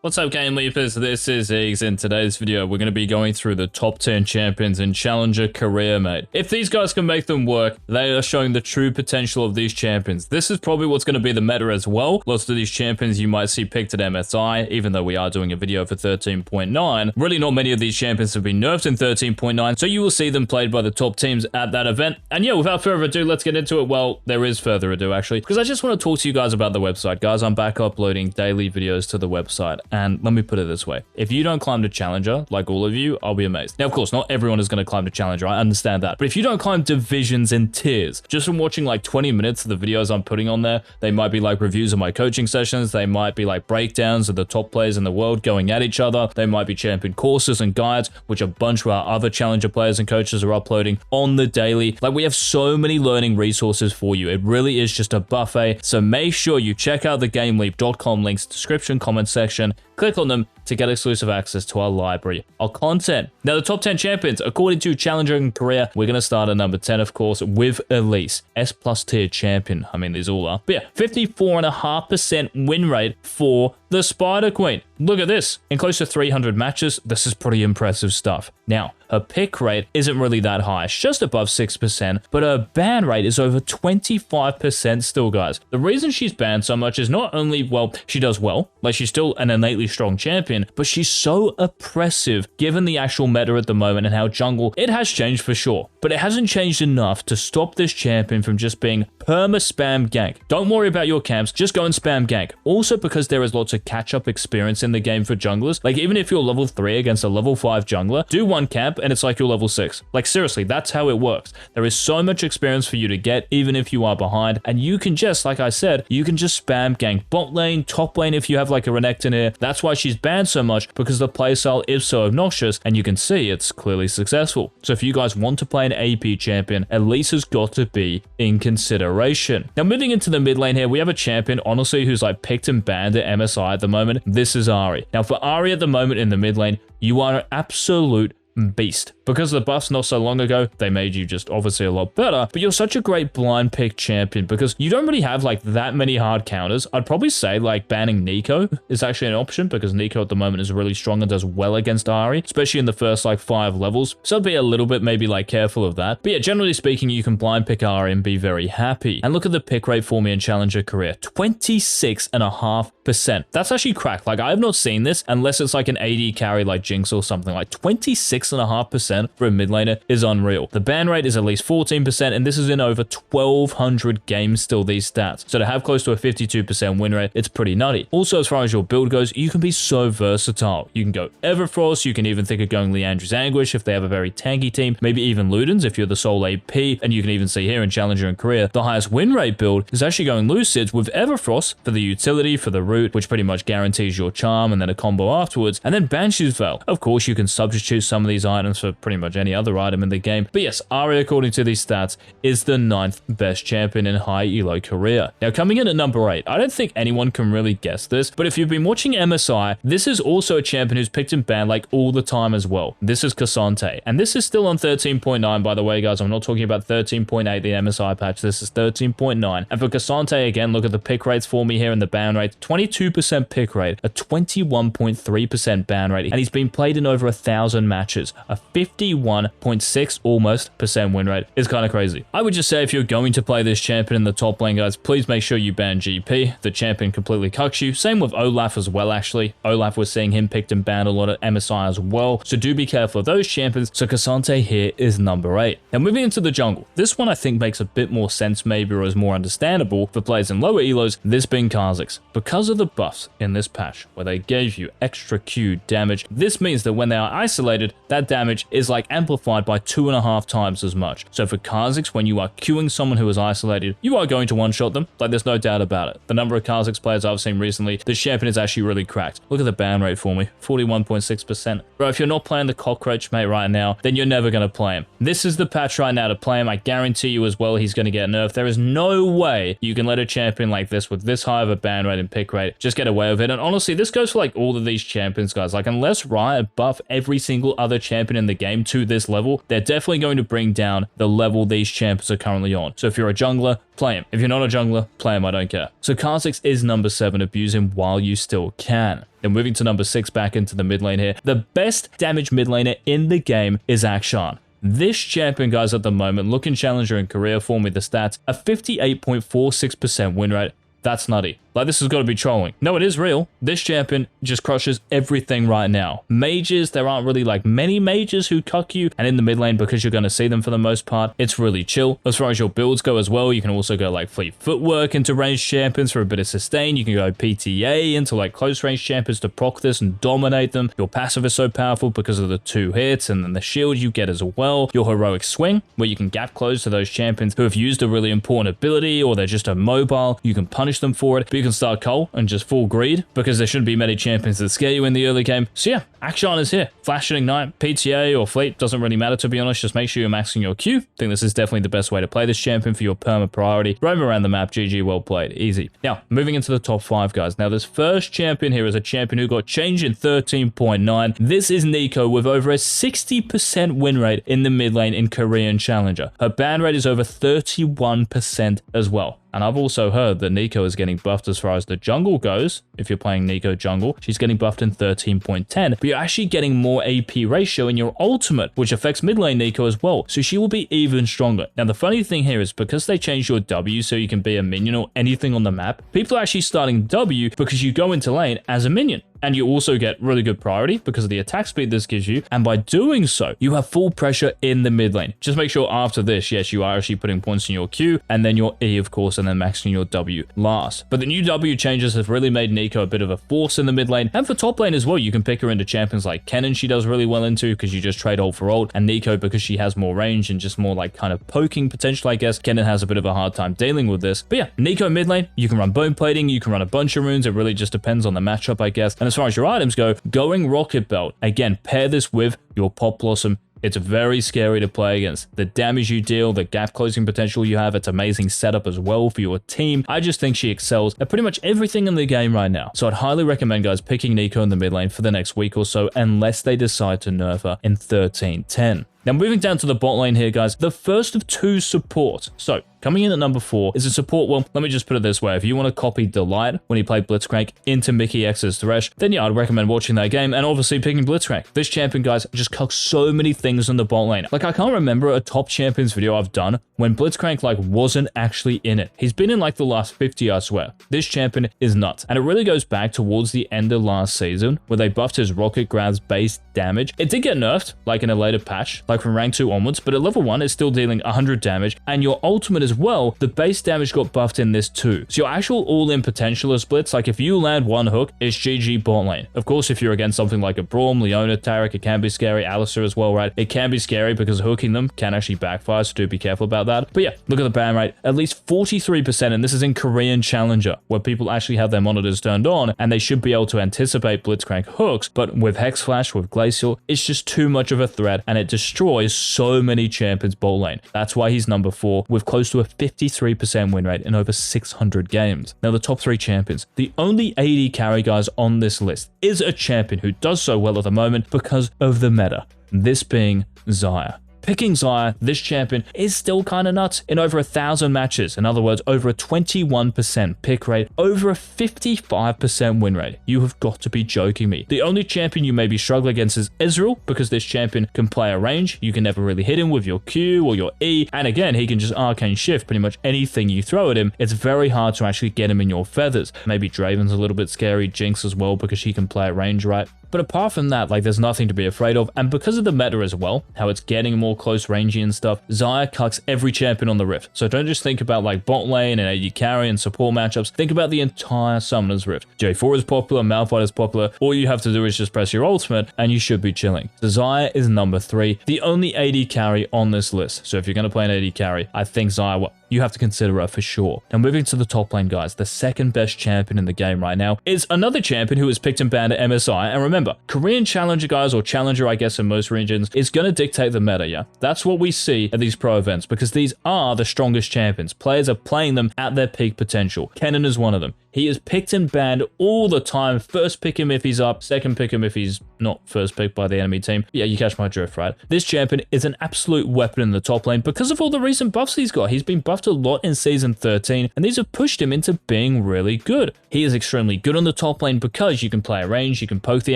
What's up, GameLeapers? This is Iggs. In today's video, we're going to be going through the top 10 champions in Challenger career, mate. If these guys can make them work, they are showing the true potential of these champions. This is probably what's going to be the meta as well. Lots of these champions you might see picked at MSI, even though we are doing a video for 13.9. Really, not many of these champions have been nerfed in 13.9, so you will see them played by the top teams at that event. And yeah, without further ado, let's get into it. Well, there is further ado, actually, because I just want to talk to you guys about the website. Guys, I'm back uploading daily videos to the website. And let me put it this way. If you don't climb to Challenger, like all of you, I'll be amazed. Now, of course, not everyone is going to climb to Challenger. I understand that. But if you don't climb divisions and tiers, just from watching like 20 minutes of the videos I'm putting on there, they might be like reviews of my coaching sessions. They might be like breakdowns of the top players in the world going at each other. They might be champion courses and guides, which a bunch of our other Challenger players and coaches are uploading on the daily. Like, we have so many learning resources for you. It really is just a buffet. So make sure you check out the GameLeap.com links, description, comment section. Click on them to get exclusive access to our library, our content. Now, the top 10 champions, according to Challenger and Career, we're going to start at number 10, of course, with Elise, S+ tier champion. I mean, these all are. But yeah, 54.5% win rate for the Spider Queen. Look at this. In close to 300 matches, this is pretty impressive stuff. Now, her pick rate isn't really that high. It's just above 6%, but her ban rate is over 25% still, guys. The reason she's banned so much is not only, well, she does well, like she's still an innately strong champion, but she's so oppressive given the actual meta at the moment and how jungle, it has changed for sure, but it hasn't changed enough to stop this champion from just being perma-spam gank. Don't worry about your camps, just go and spam gank. Also, because there is lots of catch-up experience in the game for junglers, like even if you're level 3 against a level 5 jungler, do one camp and it's like you're level 6. Like, seriously, that's how it works. There is so much experience for you to get, even if you are behind, and you can just, like I said, you can just spam gank bot lane, top lane if you have like a Renekton here. That's why she's banned so much, because the playstyle is so obnoxious, and you can see it's clearly successful. So if you guys want to play an AP champion, Elise has got to be in consideration. Now, moving into the mid lane here, we have a champion, honestly, who's like picked and banned at MSI at the moment. This is Ahri. Now, for Ahri at the moment in the mid lane, you are an absolute beast. Because of the buffs not so long ago, they made you just obviously a lot better, but you're such a great blind pick champion because you don't really have like that many hard counters. I'd probably say like banning Nico is actually an option because Nico at the moment is really strong and does well against Ahri, especially in the first like 5 levels. So I'd be a little bit maybe like careful of that. But yeah, generally speaking, you can blind pick Ahri and be very happy. And look at the pick rate for me in Challenger career, 26.5%. That's actually cracked. Like, I have not seen this unless it's like an AD carry like Jinx or something. Like 26.5% for a mid laner is unreal. The ban rate is at least 14%, and this is in over 1,200 games still, these stats. So to have close to a 52% win rate, it's pretty nutty. Also, as far as your build goes, you can be so versatile. You can go Everfrost, you can even think of going Leandry's Anguish if they have a very tanky team, maybe even Ludens if you're the sole AP, and you can even see here in Challenger and Career, the highest win rate build is actually going Lucids with Everfrost for the utility, for the root, which pretty much guarantees your charm and then a combo afterwards, and then Banshee's Veil. Of course, you can substitute some of these items for pretty much any other item in the game. But yes, Ahri, according to these stats, is the 9th best champion in high elo career. Now, coming in at number 8, I don't think anyone can really guess this, but if you've been watching MSI, this is also a champion who's picked and banned like all the time as well. This is Cassante, and this is still on 13.9, by the way, guys. I'm not talking about 13.8, the MSI patch. This is 13.9. And for Cassante, again, look at the pick rates for me here in the ban rate. 22% pick rate, a 21.3% ban rate, and he's been played in over 1,000 matches, a 51.6 almost percent win rate. Is kind of crazy. I would just say if you're going to play this champion in the top lane, guys, please make sure you ban GP. The champion completely cucks you. Same with Olaf as well, actually. Olaf, was seeing him picked and banned a lot at MSI as well, so do be careful of those champions. So Cassante here is number 8. Now, moving into the jungle. This one I think makes a bit more sense maybe, or is more understandable for players in lower elos, this being Kha'Zix. Because of the buffs in this patch where they gave you extra Q damage, this means that when they are isolated, that damage is like amplified by 2.5 times as much. So for Kha'Zix, when you are queuing someone who is isolated, you are going to one-shot them. Like, there's no doubt about it. The number of Kha'Zix players I've seen recently, the champion is actually really cracked. Look at the ban rate for me, 41.6%. Bro, if you're not playing the cockroach mate right now, then you're never going to play him. This is the patch right now to play him. I guarantee you as well he's going to get nerfed. There is no way you can let a champion like this with this high of a ban rate and pick rate just get away with it. And honestly, this goes for like all of these champions, guys. Like, unless Riot buff every single other champion in the game, game to this level, they're definitely going to bring down the level these champions are currently on. So if you're a jungler, play him. If you're not a jungler, play him, I don't care. So Kha'Zix is number 7, abuse him while you still can. Then moving to number 6, back into the mid lane here. The best damage mid laner in the game is Akshan. This champion, guys, at the moment, look in Challenger and Career form with the stats, a 58.46% win rate. That's nutty. Like, this has got to be trolling. No, it is real. This champion just crushes everything right now. Mages, there aren't really like many mages who cuck you, and in the mid lane, because you're going to see them for the most part, it's really chill. As far as your builds go as well, you can also go like fleet footwork into ranged champions for a bit of sustain. You can go PTA into like close range champions to proc this and dominate them. Your passive is so powerful because of the 2 hits and then the shield you get as well. Your heroic swing, where you can gap close to those champions who have used a really important ability or they're just immobile. You can punish them for it, but you can start Cole and just full greed because there shouldn't be many champions that scare you in the early game. So yeah, Akshan is here. Flash Ignite, PTA or Fleet, doesn't really matter to be honest. Just make sure you're maxing your Q. I think this is definitely the best way to play this champion for your perma priority. Roam around the map, GG, well played, easy. Now, moving into the top 5, guys. Now, this first champion here is a champion who got changed in 13.9. This is Neeko with over a 60% win rate in the mid lane in Korean Challenger. Her ban rate is over 31% as well. And I've also heard that Neeko is getting buffed as far as the jungle goes. If you're playing Neeko jungle, she's getting buffed in 13.10, but you're actually getting more AP ratio in your ultimate, which affects mid lane Neeko as well. So she will be even stronger. Now, the funny thing here is because they changed your W so you can be a minion or anything on the map, people are actually starting W because you go into lane as a minion. And you also get really good priority because of the attack speed this gives you. And by doing so, you have full pressure in the mid lane. Just make sure after this, yes, you are actually putting points in your Q and then your E, of course, and then maxing your W last. But the new W changes have really made Neeko a bit of a force in the mid lane. And for top lane as well, you can pick her into champions like Kennen, she does really well into because you just trade ult for ult. And Neeko, because she has more range and just more like kind of poking potential, I guess. Kennen has a bit of a hard time dealing with this. But yeah, Neeko mid lane, you can run bone plating, you can run a bunch of runes. It really just depends on the matchup, I guess. And as far as your items go, going Rocket Belt, again, pair this with your Pop Blossom. It's very scary to play against. The damage you deal, the gap closing potential you have, it's amazing setup as well for your team. I just think she excels at pretty much everything in the game right now. So I'd highly recommend guys picking Neeko in the mid lane for the next week or so, unless they decide to nerf her in 13.10. Now, moving down to the bot lane here, guys, the first of 2 support. So, coming in at number 4 is a support. Well, let me just put it this way. If you want to copy Delight when he played Blitzcrank into Mickey X's Thresh, then yeah, I'd recommend watching that game and obviously picking Blitzcrank. This champion, guys, just cooks so many things in the bot lane. Like, I can't remember a top champions video I've done when Blitzcrank, like, wasn't actually in it. He's been in, like, the last 50, I swear. This champion is nuts. And it really goes back towards the end of last season where they buffed his Rocket Grab's base damage. It did get nerfed, like in a later patch, like from rank 2 onwards, but at level 1, it's still dealing 100 damage. And your ultimate as well, the base damage got buffed in this too. So your actual all-in potential is Blitz. Like, if you land one hook, it's GG bot lane. Of course, if you're against something like a Braum, Leona, Taric, it can be scary. Alistair as well, right? It can be scary because hooking them can actually backfire, so do be careful about that. But yeah, look at the ban rate. At least 43%, and this is in Korean Challenger, where people actually have their monitors turned on, and they should be able to anticipate Blitzcrank hooks. But with Hex Flash, with Glacial, it's just too much of a threat, and it destroys so many champions bot lane. That's why he's number 4, with close to a 53% win rate in over 600 games. Now, the top 3 champions. The only AD carry, guys, on this list is a champion who does so well at the moment because of the meta, this being Xayah. Picking Xayah, this champion, is still kind of nuts in over 1,000 matches. In other words, over a 21% pick rate, over a 55% win rate. You have got to be joking me. The only champion you may be struggling against is Israel, because this champion can play a range. You can never really hit him with your Q or your E. And again, he can just arcane shift pretty much anything you throw at him. It's very hard to actually get him in your feathers. Maybe Draven's a little bit scary, Jinx as well, because she can play a range, right? But apart from that, like, there's nothing to be afraid of. And because of the meta as well, how it's getting more close rangey and stuff, Xayah cucks every champion on the Rift. So don't just think about like bot lane and AD carry and support matchups. Think about the entire Summoner's Rift. J4 is popular, Malphite is popular. All you have to do is just press your ultimate and you should be chilling. So Xayah is number 3, the only AD carry on this list. So if you're going to play an AD carry, I think Xayah you have to consider her for sure. Now moving to the top lane, guys, the second best champion in the game right now is another champion who was picked and banned at MSI. And remember, Korean Challenger, guys, or Challenger, I guess, in most regions, is going to dictate the meta, yeah? That's what we see at these pro events because these are the strongest champions. Players are playing them at their peak potential. Kennen is one of them. He is picked and banned all the time. First pick him if he's up, second pick him if he's not first picked by the enemy team. Yeah, you catch my drift, right? This champion is an absolute weapon in the top lane because of all the recent buffs he's got. He's been buffed a lot in Season 13, and these have pushed him into being really good. He is extremely good on the top lane because you can play a range, you can poke the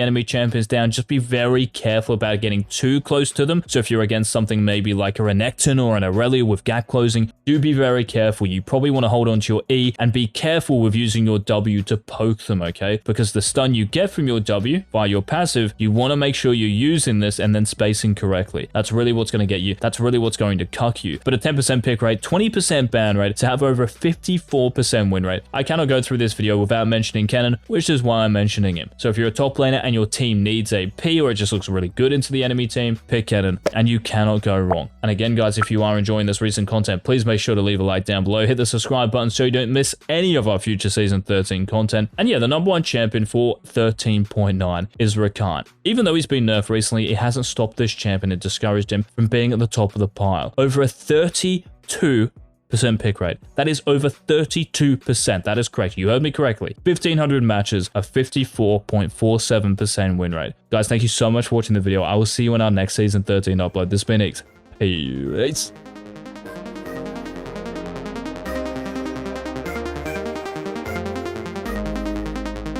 enemy champions down, just be very careful about getting too close to them. So if you're against something maybe like a Renekton or an Aurelia with gap closing, do be very careful. You probably want to hold on to your E and be careful with using your W to poke them, okay? Because the stun you get from your W via your passive, you want to make sure you're using this and then spacing correctly. That's really what's going to get you. That's really what's going to cuck you. But a 10% pick rate, 20% ban rate, to have over a 54% win rate. I cannot go through this video without mentioning Kennen, which is why I'm mentioning him. So if you're a top laner and your team needs a P or it just looks really good into the enemy team, pick Kennen and you cannot go wrong. And again, guys, if you are enjoying this recent content, please make sure to leave a like down below, hit the subscribe button so you don't miss any of our future Season 13 content. And yeah, the number one champion for 13.9 is Rakan. Even though he's been nerfed recently, it hasn't stopped this champion and discouraged him from being at the top of the pile. Over a 32% pick rate. That is over 32%. That is correct. You heard me correctly. 1,500 matches, a 54.47% win rate. Guys, thank you so much for watching the video. I will see you in our next Season 13 upload. This has been X. Peace.